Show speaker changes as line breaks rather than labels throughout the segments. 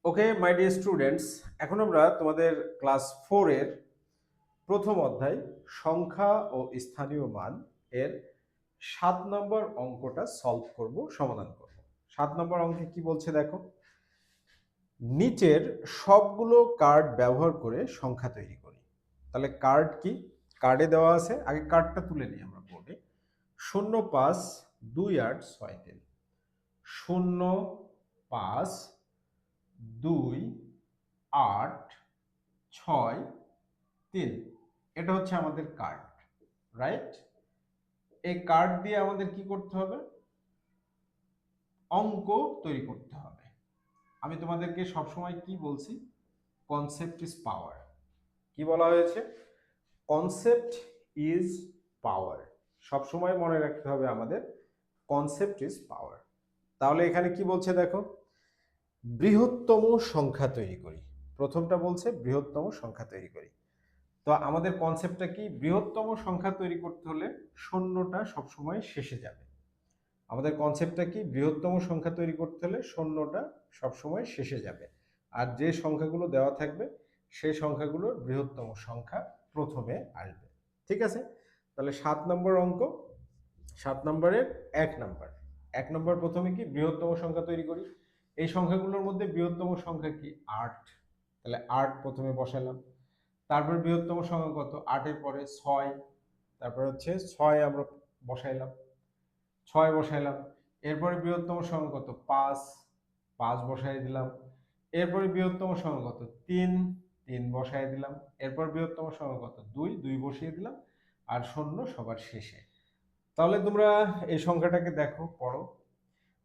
ওকে মাই dear students, এখন আমরা তোমাদের ক্লাস 4 এর প্রথম অধ্যায় সংখ্যা ও স্থানীয় মান এর 7 নম্বর অঙ্কটা সলভ করব, সমাধান করব। 7 নম্বর অঙ্কে কি বলছে দেখো, নিচের সবগুলো কার্ড ব্যবহার করে সংখ্যা তৈরি করি। তাহলে কার্ড কি, কার্ডে দেওয়া আছে, আগে কার্ডটা তুলে নিই আমরা বোর্ডে। 0, 5, 2, 8, 6, 3, 0, 5, 2, 8, 6, 3। এটা হচ্ছে আমাদের কার্ড, রাইট? এই কার্ড দিয়ে আমাদের কি করতে হবে? অঙ্ক তৈরি করতে হবে। আমি তোমাদেরকে সবসময় কি বলছি? Concept is power. কি বলা হয়েছে? Concept is power. সবসময় মনে রাখতে হবে আমাদের, কনসেপ্ট ইজ পাওয়ার। তাহলে এখানে কি বলছে দেখো, বৃহত্তম সংখ্যা তৈরি করি। প্রথমটা বলছে বৃহত্তম সংখ্যা তৈরি করি। তো আমাদের কনসেপ্টটা কি? বৃহত্তম সংখ্যা তৈরি করতে হলে শূন্যটা সবসময় শেষে যাবে। আমাদের কনসেপ্টটা কি? বৃহত্তম সংখ্যা তৈরি করতে হলে শূন্যটা সবসময় শেষে যাবে, আর যে সংখ্যাগুলো দেওয়া থাকবে সেই সংখ্যাগুলোর বৃহত্তম সংখ্যা প্রথমে আসবে। ঠিক আছে? তাহলে 7 নম্বর অঙ্ক, 7 নম্বরের 1 নম্বর। 1 নম্বর প্রথমে কি বৃহত্তম সংখ্যা তৈরি করি। এই সংখ্যাগুলোর মধ্যে বৃহত্তম সংখ্যা কি? 8। তাহলে 8 প্রথমে বসালাম। তারপরে বৃহত্তম সংখ্যা কত? 8-এর পরে 6। তারপরে হচ্ছে 6 আমরা বসাইলাম, 6 বসাইলাম। এরপরে বৃহত্তম সংখ্যা কত? 5, 5 বসাই দিলাম। এরপরে বৃহত্তম সংখ্যা কত? 3, 3 বসাই দিলাম। এরপর বৃহত্তম সংখ্যা কত? 2, 2 বসিয়ে দিলাম। আর শূন্য সবার শেষে। তাহলে তোমরা এই সংখ্যাটাকে দেখো, পড়ো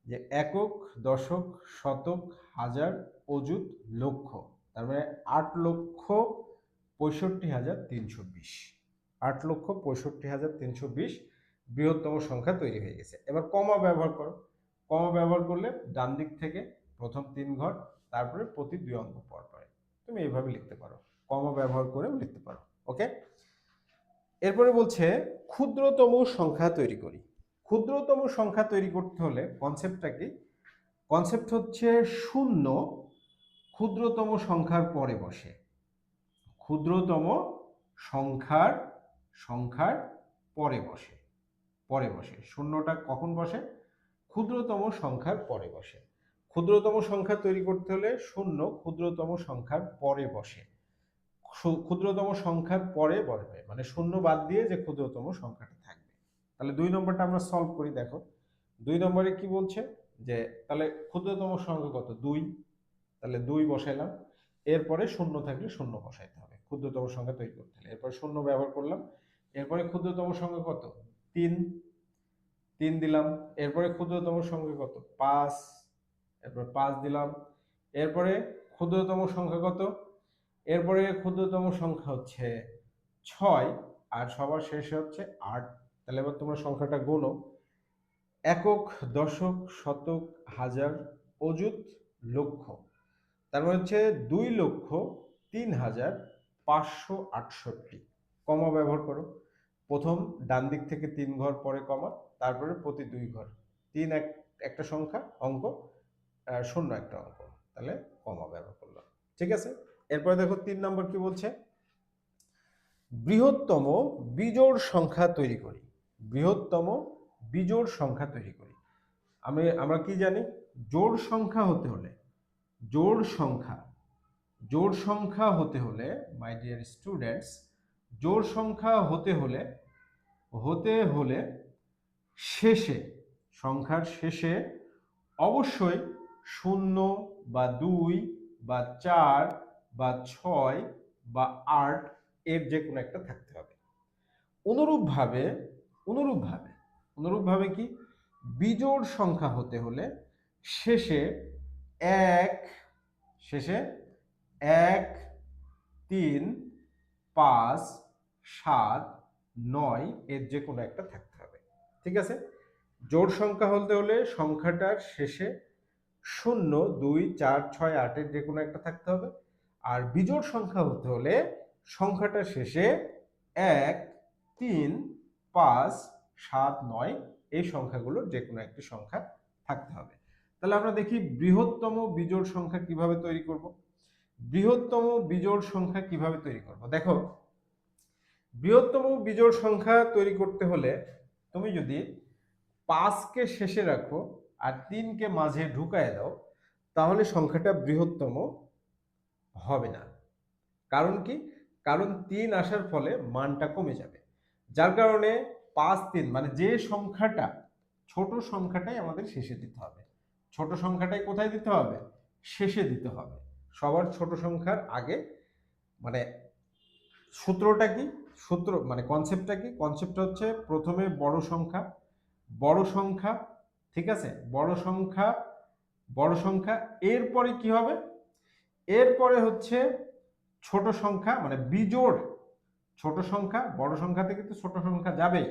যে একক, দশক, শতক, হাজার, অযুত, লক্ষ। তার মানে 8,65,320। 8,65,320 বৃহত্তম সংখ্যা তৈরি হয়ে গেছে। এবার কমা ব্যবহার করো। কমা ব্যবহার করলে ডান দিক থেকে প্রথম 3 ঘর, তারপরে প্রতি 2 অঙ্ক পর পরে তুমি এইভাবে লিখতে পারো, কমা ব্যবহার করেও লিখতে পারো। ওকে, এরপরে বলছে ক্ষুদ্রতম সংখ্যা তৈরি করি। ক্ষুদ্রতম সংখ্যা তৈরি করতে হলে কনসেপ্টটা কি? কনসেপ্ট হচ্ছে শূন্য ক্ষুদ্রতম সংখ্যার পরে বসে। ক্ষুদ্রতম সংখ্যার সংখ্যার পরে বসে, পরে বসে। শূন্যটা কখন বসে? ক্ষুদ্রতম সংখ্যার পরে বসে। ক্ষুদ্রতম সংখ্যা তৈরি করতে হলে শূন্য ক্ষুদ্রতম সংখ্যার পরে বসে। ক্ষুদ্রতম সংখ্যার পরে বসবে মানে শূন্য বাদ দিয়ে যে ক্ষুদ্রতম সংখ্যাটা থাকবে। তাহলে 2 নম্বরটা আমরা সলভ করি। দেখো 2 নম্বরে কি বলছে যে তাহলে ক্ষুদ্রতম সংখ্যা কত? 2। তাহলে 2 বসাইলাম। এরপরে শূন্য থাকলে শূন্য বসাইতে হবে ক্ষুদ্রতম সংখ্যা তৈরি করতে হলে। এরপর শূন্য ব্যবহার করলাম। এরপরে ক্ষুদ্রতম সংখ্যা কত? 3, 3 দিলাম। এরপরে ক্ষুদ্রতম সংখ্যা কত? 5। এরপর 5 দিলাম। এরপরে ক্ষুদ্রতম সংখ্যা কত? এরপরে ক্ষুদ্রতম সংখ্যা হচ্ছে 6, আর সবার শেষে হচ্ছে 8। তাহলে এবার তোমরা সংখ্যাটা গোনো। একক, দশক, শতক, হাজার, অযুত, লক্ষ। তার মানে হচ্ছে 2,03,568। কমা ব্যবহার করো। প্রথম ডান দিক থেকে 3 ঘর পরে কমা, তারপরে প্রতি 2 ঘর। 3 একটা সংখ্যা অঙ্ক, শূন্য একটা অঙ্ক, তাহলে কমা ব্যবহার করলাম। ঠিক আছে? এরপরে দেখো 3 নম্বর কি বলছে, বৃহত্তম বিজোড় সংখ্যা তৈরি করি। বৃহত্তম বিজোড় সংখ্যা তৈরি করি। আমরা কি জানি? জোড় সংখ্যা হতে হলে, জোড় সংখ্যা, জোড় সংখ্যা হতে হলে মাই ডিয়ার স্টুডেন্টস, জোড় সংখ্যা হতে হলে শেষে, সংখ্যার শেষে অবশ্যই 0 বা 2 বা 4 বা 6 বা 8 এর যে কোনো একটা থাকতে হবে। অনুরূপভাবে অনুরূপভাবে অনুরূপভাবে কি? বিজোড় সংখ্যা হতে হলে শেষে 1, শেষে 1, 3, 5, 7, 9 এর যে কোনো একটা থাকতে হবে। ঠিক আছে? জোড় সংখ্যা হতে হলে সংখ্যাটার শেষে 0, 2, 4, 6, 8 এর যে কোনো একটা থাকতে হবে। আর বিজোড় সংখ্যা হতে হলে সংখ্যাটার শেষে 1, 3, 5, 7, 9 এই সংখ্যাগুলোর যে কোনো একটি সংখ্যা থাকতে হবে। তাহলে আমরা দেখি বৃহত্তম বিজোড় সংখ্যা কিভাবে তৈরি করব। বৃহত্তম বিজোড় সংখ্যা কিভাবে তৈরি করব, দেখো বৃহত্তম বিজোড় সংখ্যা তৈরি করতে হলে তুমি যদি 5কে শেষে রাখো আর 3কে মাঝে ঢুকায় দাও, তাহলে সংখ্যাটা বৃহত্তম হবে না। কারণ কি? কারণ 3 আসার ফলে মানটা কমে যাবে, যার কারণে 5 3 মানে যে সংখ্যাটা ছোট সংখ্যাটাই আমাদের শেষে দিতে হবে। ছোট সংখ্যাটাই কোথায় দিতে হবে? শেষে দিতে হবে। সবার ছোট সংখ্যার আগে, মানে সূত্রটা কি? সূত্র মানে কনসেপ্টটা কি? কনসেপ্টটা হচ্ছে প্রথমে বড় সংখ্যা, বড় সংখ্যা, ঠিক আছে, বড় সংখ্যা, বড় সংখ্যা, এরপরে কি হবে? এরপরে হচ্ছে ছোট সংখ্যা, মানে বিজোড় ছোট সংখ্যা, বড় সংখ্যা থেকে তো ছোট সংখ্যা যাবে,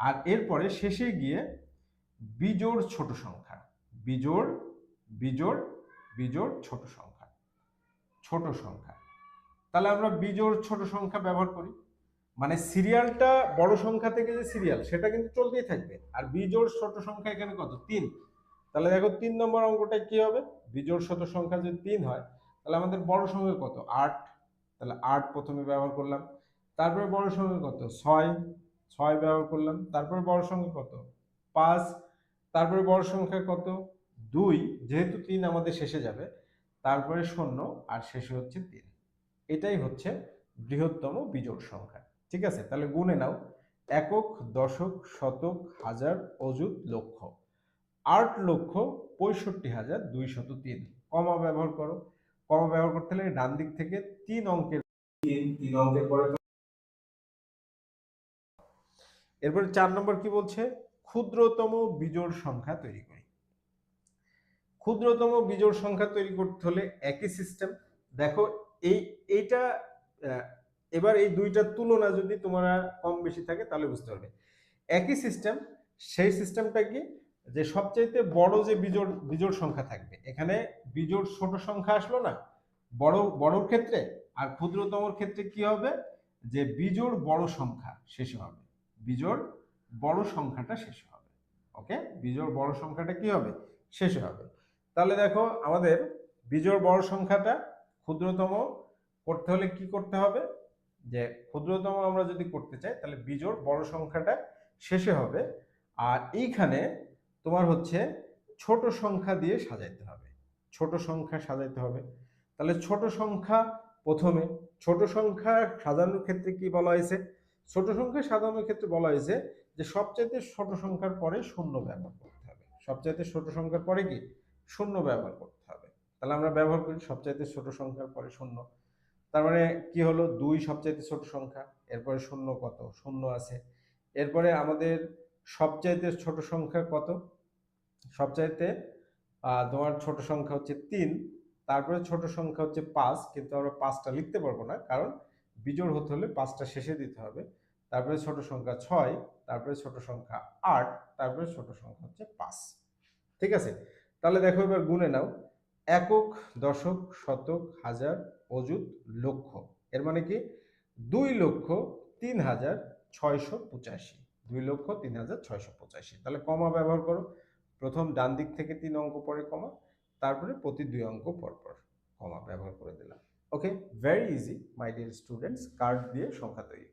আর এরপরে শেষে গিয়ে বিজোড় ছোট সংখ্যা, বিজোড় বিজোড় বিজোড় ছোট সংখ্যা, ছোট সংখ্যা। তাহলে আমরা বিজোড় ছোট সংখ্যা ব্যবহার করি, মানে সিরিয়ালটা বড় সংখ্যা থেকে যে সিরিয়াল সেটা কিন্তু চলতেই থাকবে। আর বিজোড় ছোট সংখ্যা এখানে কত? 3। তাহলে দেখো 3 নম্বর অঙ্কটা কি হবে? বিজোড় ছোট সংখ্যা যদি 3 হয়, তাহলে আমাদের বড় সংখ্যা কত? 8। তাহলে 8 প্রথমে ব্যবহার করলাম। তারপরে বড় সংখ্যা কত? 6, 6 ব্যবহার করলাম। তারপরে বড় সংখ্যা কত? 5। তারপরে বড় সংখ্যা কত? 2, যেহেতু 3 আমাদের শেষে যাবে, তারপরে 0 আর শেষে হচ্ছে 3। এটাই হচ্ছে বৃহত্তম বিজোড় সংখ্যা। ঠিক আছে, তাহলে গুণে নাও। একক, দশক, শতক, হাজার, অযুত, লক্ষ। 8,65,203। কমা ব্যবহার করো। কমা ব্যবহার করতে হলে ডান দিক থেকে 3 অঙ্কের 3 অঙ্কের পরে। এরপরে 4 নম্বর কি বলছে? ক্ষুদ্রতম বিজোড় সংখ্যা তৈরি করি। ক্ষুদ্রতম বিজোড় সংখ্যা তৈরি করতে হলে একই সিস্টেম। দেখো এইটা এবার এই দুইটার তুলনা যদি তোমরা কম বেশি থাকে তাহলে বুঝতে পারবে একই সিস্টেম। সেই সিস্টেমটা কি? যে সবচাইতে বড় যে বিজোড় বিজোড় সংখ্যা থাকবে, এখানে বিজোড় ছোট সংখ্যা আসলো না বড় বড়র ক্ষেত্রে, আর ক্ষুদ্রতমর ক্ষেত্রে কি হবে? যে বিজোড় বড় সংখ্যা শেষে হবে, বিজোড় বড় সংখ্যাটা শেষে হবে। ওকে, বিজোড় বড় সংখ্যাটা কি হবে? শেষে হবে। তাহলে দেখো আমাদের বিজোড় বড় সংখ্যাটা ক্ষুদ্রতম করতে হলে কি করতে হবে? যে ক্ষুদ্রতম আমরা যদি করতে চাই তাহলে বিজোড় বড় সংখ্যাটা শেষে হবে, আর এইখানে তোমার হচ্ছে ছোট সংখ্যা দিয়ে সাজাইতে হবে, ছোট সংখ্যা সাজাইতে হবে। তাহলে ছোট সংখ্যা প্রথমে, ছোট সংখ্যা সাজানোর ক্ষেত্রে কি বলা হয়েছে? ছোট সংখ্যা সাজানোর ক্ষেত্রে বলা হয়েছে যে সবচাইতে ছোট সংখ্যার পরে শূন্য ব্যবহার করতে হবে। সবচাইতে ছোট সংখ্যার পরে কি? শূন্য ব্যবহার করতে হবে। তাহলে আমরা ব্যবহার করি সবচাইতে ছোট সংখ্যার পরে শূন্য। তার মানে কি হলো? 2 সবচাইতে ছোট সংখ্যা, এরপরে শূন্য কত? শূন্য আছে। এরপরে আমাদের সবচাইতে ছোট সংখ্যা কত? সবচাইতে তোমার ছোট সংখ্যা হচ্ছে 3, তারপরে ছোট সংখ্যা হচ্ছে 5, কিন্তু আমরা 5টা লিখতে পারবো না, কারণ বিজোড় হতে হলে 5টা শেষে দিতে হবে। তারপরে ছোট সংখ্যা 6, তারপরে ছোট সংখ্যা 8, তারপরে ছোট সংখ্যা হচ্ছে 5। ঠিক আছে, তাহলে দেখো এবার গুণে নাও। একক, দশক, শতক, হাজার, অযুত, লক্ষ। এর মানে কি? 2,03,685। 2,03,685। তাহলে কমা ব্যবহার করো। প্রথম ডান দিক থেকে 3 অঙ্ক পরে কমা, তারপরে প্রতি 2 অঙ্ক পর পর কমা ব্যবহার করে দিলাম। Okay, very easy my dear students, card দিয়ে সংখ্যা তৈরি।